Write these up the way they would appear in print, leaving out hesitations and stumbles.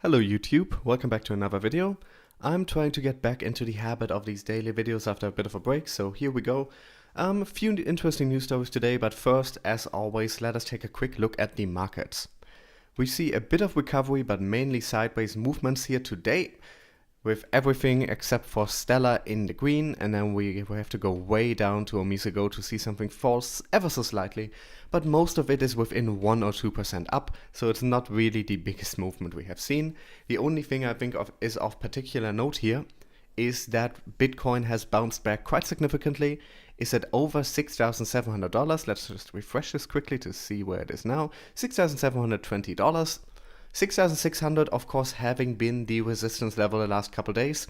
Hello YouTube, welcome back to another video. I'm trying to get back into the habit of these daily videos after a bit of a break, so here we go. A few interesting news stories today, but first, as always, let us take a quick look at the markets. We see a bit of recovery, but mainly sideways movements here today, with everything except for Stellar in the green, and then we have to go way down to Omisego to see something fall ever so slightly, but most of it is within 1 or 2% up, so it's not really the biggest movement we have seen. The only thing I think of is of particular note here is that Bitcoin has bounced back quite significantly, is at over $6,700. Let's just refresh this quickly to see where it is now. $6,720. 6,600 of course having been the resistance level the last couple days,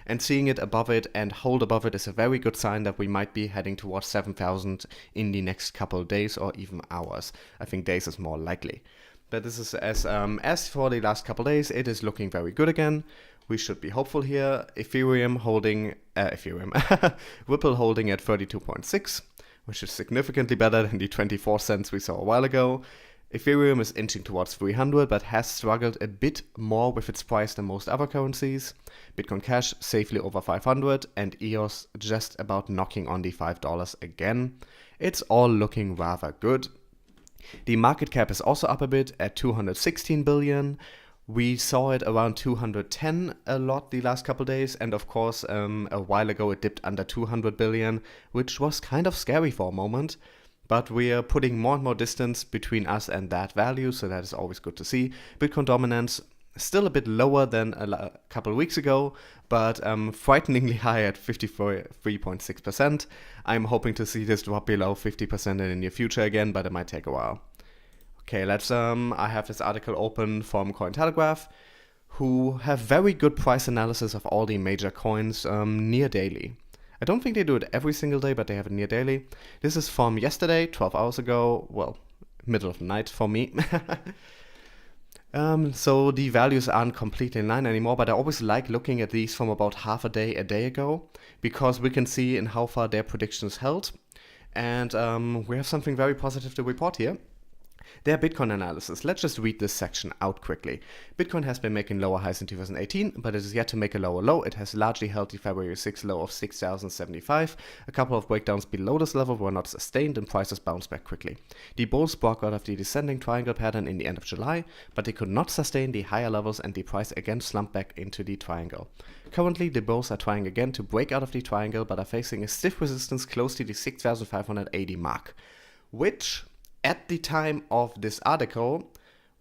and seeing it above it and hold above it is a very good sign that we might be heading towards 7,000 in the next couple days or even hours. I think days is more likely. But this is as for the last couple days, it is looking very good again. We should be hopeful here. Ripple holding at 32.6, which is significantly better than the 24 cents we saw a while ago. Ethereum is inching towards 300, but has struggled a bit more with its price than most other currencies. Bitcoin Cash safely over 500, and EOS just about knocking on the $5 again. It's all looking rather good. The market cap is also up a bit at 216 billion. We saw it around 210 a lot the last couple days, and of course a while ago it dipped under 200 billion, which was kind of scary for a moment. But we are putting more and more distance between us and that value, so that is always good to see. Bitcoin dominance still a bit lower than a couple of weeks ago, but frighteningly high at 53.6%. I'm hoping to see this drop below 50% in the near future again, but it might take a while. Okay, let's. I have this article open from Cointelegraph, who have very good price analysis of all the major coins near daily. I don't think they do it every single day, but they have it near daily. This is from yesterday, 12 hours ago, well, middle of the night for me. So the values aren't completely in line anymore, but I always like looking at these from about half a day ago, because we can see in how far their predictions held. And we have something very positive to report here. Their Bitcoin analysis. Let's just read this section out quickly. Bitcoin has been making lower highs in 2018, but it is yet to make a lower low. It has largely held the February 6 low of 6,075. A couple of breakdowns below this level were not sustained, and prices bounced back quickly. The bulls broke out of the descending triangle pattern in the end of July, but they could not sustain the higher levels, and the price again slumped back into the triangle. Currently, the bulls are trying again to break out of the triangle, but are facing a stiff resistance close to the 6,580 mark, which at the time of this article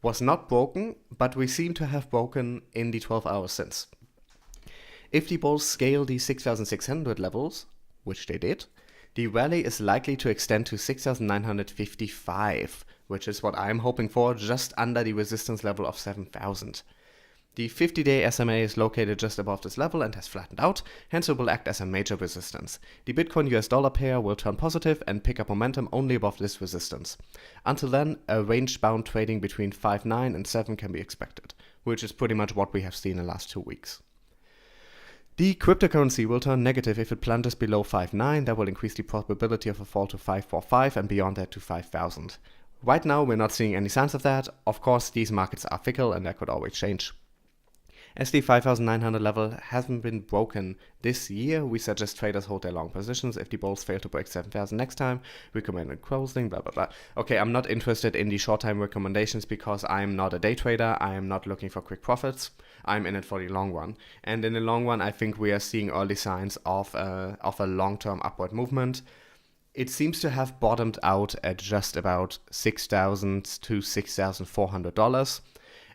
was not broken, but we seem to have broken in the 12 hours since. If the bulls scale the 6,600 levels, which they did, the rally is likely to extend to 6,955, which is what I'm hoping for, just under the resistance level of 7,000. The 50-day SMA is located just above this level and has flattened out, hence it will act as a major resistance. The Bitcoin US dollar pair will turn positive and pick up momentum only above this resistance. Until then, a range-bound trading between 5.9 and 7 can be expected, which is pretty much what we have seen in the last 2 weeks. The cryptocurrency will turn negative if it plunges below 5.9. That will increase the probability of a fall to 545 and beyond that to 5,000. Right now, we're not seeing any signs of that. Of course, these markets are fickle and that could always change. As the 5,900 level hasn't been broken this year, we suggest traders hold their long positions. If the bulls fail to break 7,000 next time, recommended closing, blah blah blah. Okay, I'm not interested in the short-time recommendations because I'm not a day trader. I am not looking for quick profits. I'm in it for the long run. And in the long run, I think we are seeing early signs of a long-term upward movement. It seems to have bottomed out at just about $6,000 to $6,400.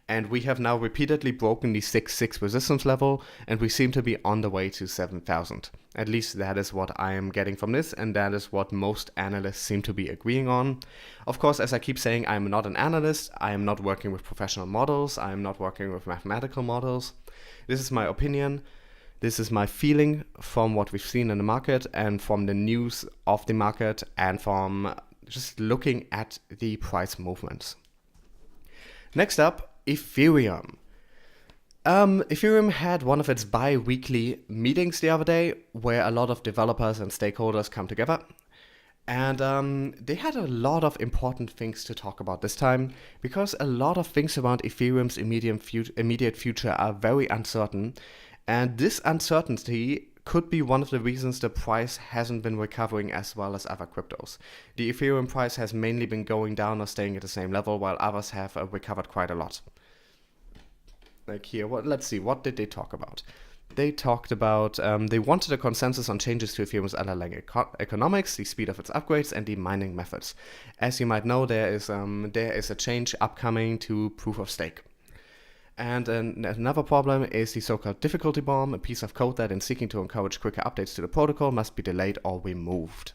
And we have now repeatedly broken the 6.6 resistance level, and we seem to be on the way to 7,000. At least that is what I am getting from this, and that is what most analysts seem to be agreeing on. Of course, as I keep saying, I am not an analyst. I am not working with professional models. I am not working with mathematical models. This is my opinion. This is my feeling from what we've seen in the market and from the news of the market and from just looking at the price movements. Next up, Ethereum. Ethereum had one of its bi-weekly meetings the other day where a lot of developers and stakeholders come together. And they had a lot of important things to talk about this time because a lot of things around Ethereum's immediate future are very uncertain. And this uncertainty could be one of the reasons the price hasn't been recovering as well as other cryptos. The Ethereum price has mainly been going down or staying at the same level, while others have recovered quite a lot. Like here, let's see, what did they talk about? They talked about, they wanted a consensus on changes to Ethereum's underlying economics, the speed of its upgrades, and the mining methods. As you might know, there is a change upcoming to proof of stake. And another problem is the so-called difficulty bomb, a piece of code that, in seeking to encourage quicker updates to the protocol, must be delayed or removed.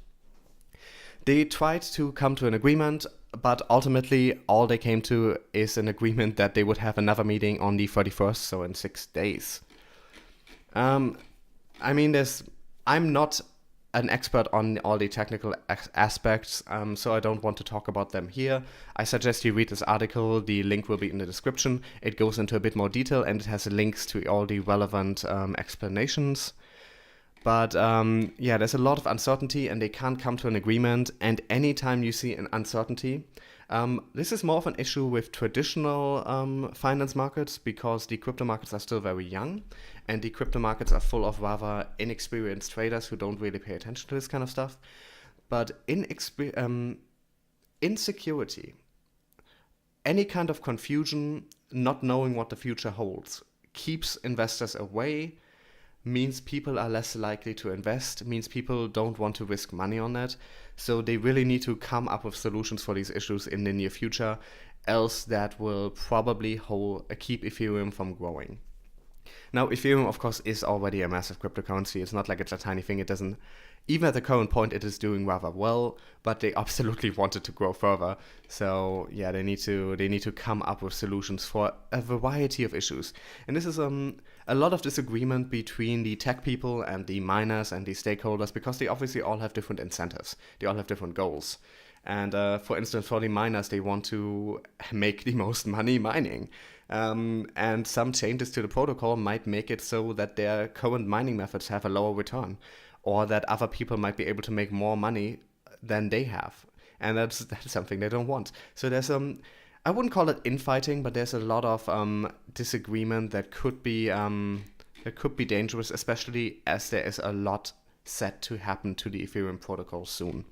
They tried to come to an agreement, but ultimately all they came to is an agreement that they would have another meeting on the 31st, so in 6 days. I mean, I'm not an expert on all the technical aspects, so I don't want to talk about them here. I suggest you read this article. The link will be in the description. It goes into a bit more detail and it has links to all the relevant explanations. But yeah, there's a lot of uncertainty and they can't come to an agreement. And anytime you see an uncertainty, this is more of an issue with traditional finance markets because the crypto markets are still very young and the crypto markets are full of rather inexperienced traders who don't really pay attention to this kind of stuff. But insecurity, any kind of confusion, not knowing what the future holds, keeps investors away, means people are less likely to invest, means people don't want to risk money on that. So they really need to come up with solutions for these issues in the near future, else that will probably keep Ethereum from growing. Now, Ethereum, of course, is already a massive cryptocurrency. It's not like it's a tiny thing. It doesn't, even at the current point, it is doing rather well, but they absolutely want it to grow further. So yeah, they need to come up with solutions for a variety of issues. And this is a lot of disagreement between the tech people and the miners and the stakeholders because they obviously all have different incentives. They all have different goals. And for instance, for the miners, they want to make the most money mining. And some changes to the protocol might make it so that their current mining methods have a lower return, or that other people might be able to make more money than they have. And that's something they don't want. So there's I wouldn't call it infighting, but there's a lot of disagreement that could be dangerous, especially as there is a lot set to happen to the Ethereum protocol soon.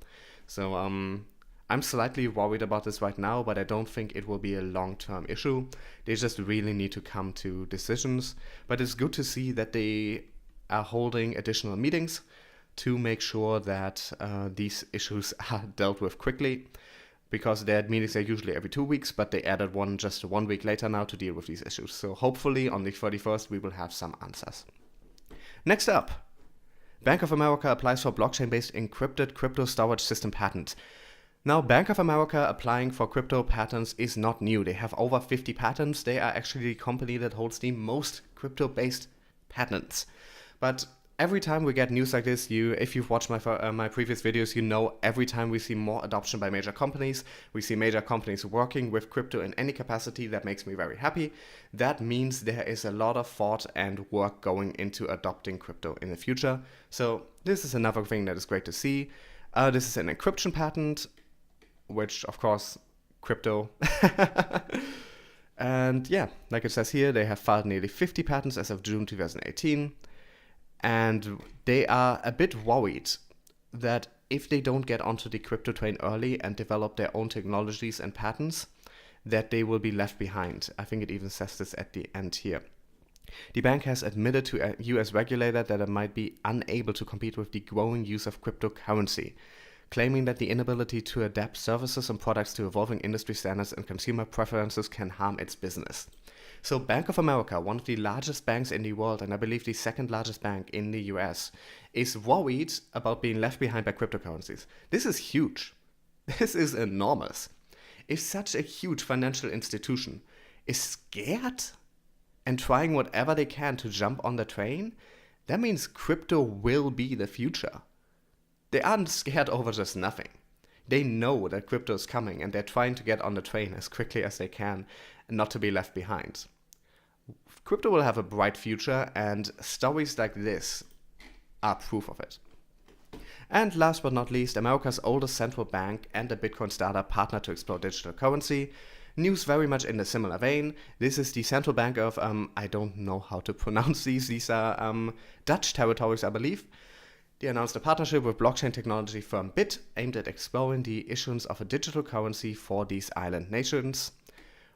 So I'm slightly worried about this right now, but I don't think it will be a long-term issue. They just really need to come to decisions. But it's good to see that they are holding additional meetings to make sure that these issues are dealt with quickly, because their meetings are usually every 2 weeks, but they added one just 1 week later now to deal with these issues. So hopefully on the 31st we will have some answers. Next up, Bank of America applies for blockchain-based encrypted crypto storage system patent. Now, Bank of America applying for crypto patents is not new. They have over 50 patents. They are actually the company that holds the most crypto-based patents. But every time we get news like this, if you've watched my previous videos, you know every time we see more adoption by major companies, we see major companies working with crypto in any capacity, that makes me very happy. That means there is a lot of thought and work going into adopting crypto in the future. So this is another thing that is great to see. This is an encryption patent, which of course, crypto. And yeah, like it says here, they have filed nearly 50 patents as of June 2018. And they are a bit worried that if they don't get onto the crypto train early and develop their own technologies and patents, that they will be left behind. I think it even says this at the end here. The bank has admitted to a US regulator that it might be unable to compete with the growing use of cryptocurrency, claiming that the inability to adapt services and products to evolving industry standards and consumer preferences can harm its business. So Bank of America, one of the largest banks in the world, and I believe the second largest bank in the US, is worried about being left behind by cryptocurrencies. This is huge. This is enormous. If such a huge financial institution is scared and trying whatever they can to jump on the train, that means crypto will be the future. They aren't scared over just nothing. They know that crypto is coming and they're trying to get on the train as quickly as they can and not to be left behind. Crypto will have a bright future, and stories like this are proof of it. And last but not least, America's oldest central bank and a Bitcoin startup partner to explore digital currency. News very much in a similar vein. This is the central bank of, I don't know how to pronounce these. These are Dutch territories, I believe. They announced a partnership with blockchain technology firm Bit, aimed at exploring the issuance of a digital currency for these island nations,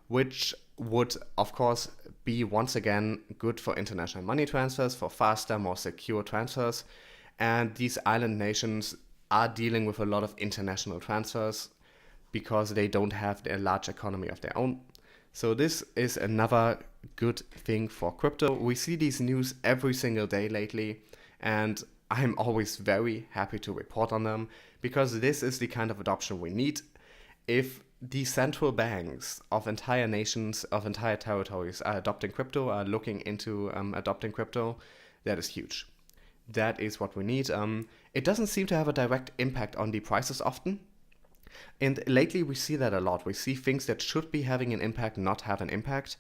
which would, of course, be once again good for international money transfers, for faster, more secure transfers. And these island nations are dealing with a lot of international transfers because they don't have a large economy of their own. So this is another good thing for crypto. We see these news every single day lately, and I'm always very happy to report on them because this is the kind of adoption we need. If the central banks of entire nations, of entire territories are adopting crypto, are looking into adopting crypto, that is huge. That is what we need. It doesn't seem to have a direct impact on the prices often. And lately we see that a lot. We see things that should be having an impact not have an impact.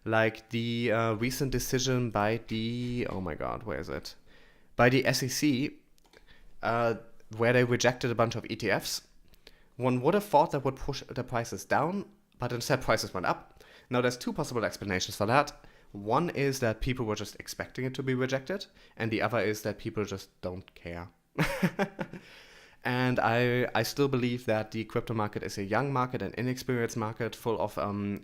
Like the recent decision by the, oh my god, where is it? By the SEC, where they rejected a bunch of ETFs. One would have thought that would push the prices down, but instead prices went up. Now there's two possible explanations for that. One is that people were just expecting it to be rejected, and the other is that people just don't care. And I still believe that the crypto market is a young market, an inexperienced market full of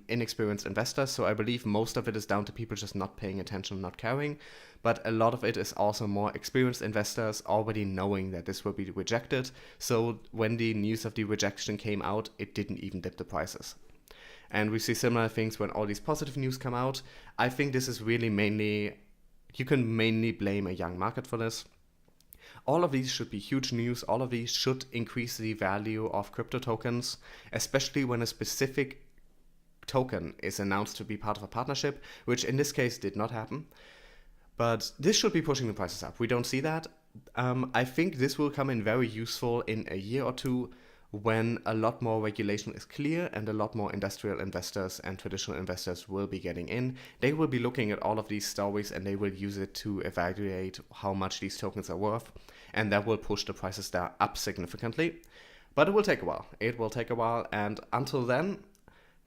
inexperienced investors. So I believe most of it is down to people just not paying attention, not caring. But a lot of it is also more experienced investors already knowing that this will be rejected. So when the news of the rejection came out, it didn't even dip the prices. And we see similar things when all these positive news come out. I think this is really mainly, you can mainly blame a young market for this. All of these should be huge news. All of these should increase the value of crypto tokens, especially when a specific token is announced to be part of a partnership, which in this case did not happen. But this should be pushing the prices up. We don't see that. I think this will come in very useful in a year or two when a lot more regulation is clear and a lot more industrial investors and traditional investors will be getting in. They will be looking at all of these stories and they will use it to evaluate how much these tokens are worth, and that will push the prices there up significantly. But it will take a while. It will take a while, and until then,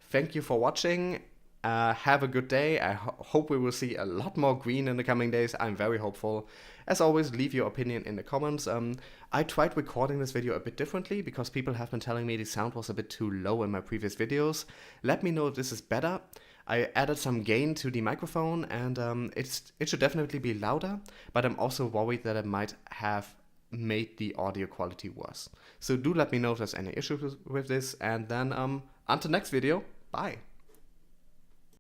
thank you for watching. Have a good day. I hope we will see a lot more green in the coming days. I'm very hopeful. As always, leave your opinion in the comments. I tried recording this video a bit differently because people have been telling me the sound was a bit too low in my previous videos. Let me know if this is better. I added some gain to the microphone and it should definitely be louder, but I'm also worried that it might have made the audio quality worse. So do let me know if there's any issues with this, and then until next video, bye.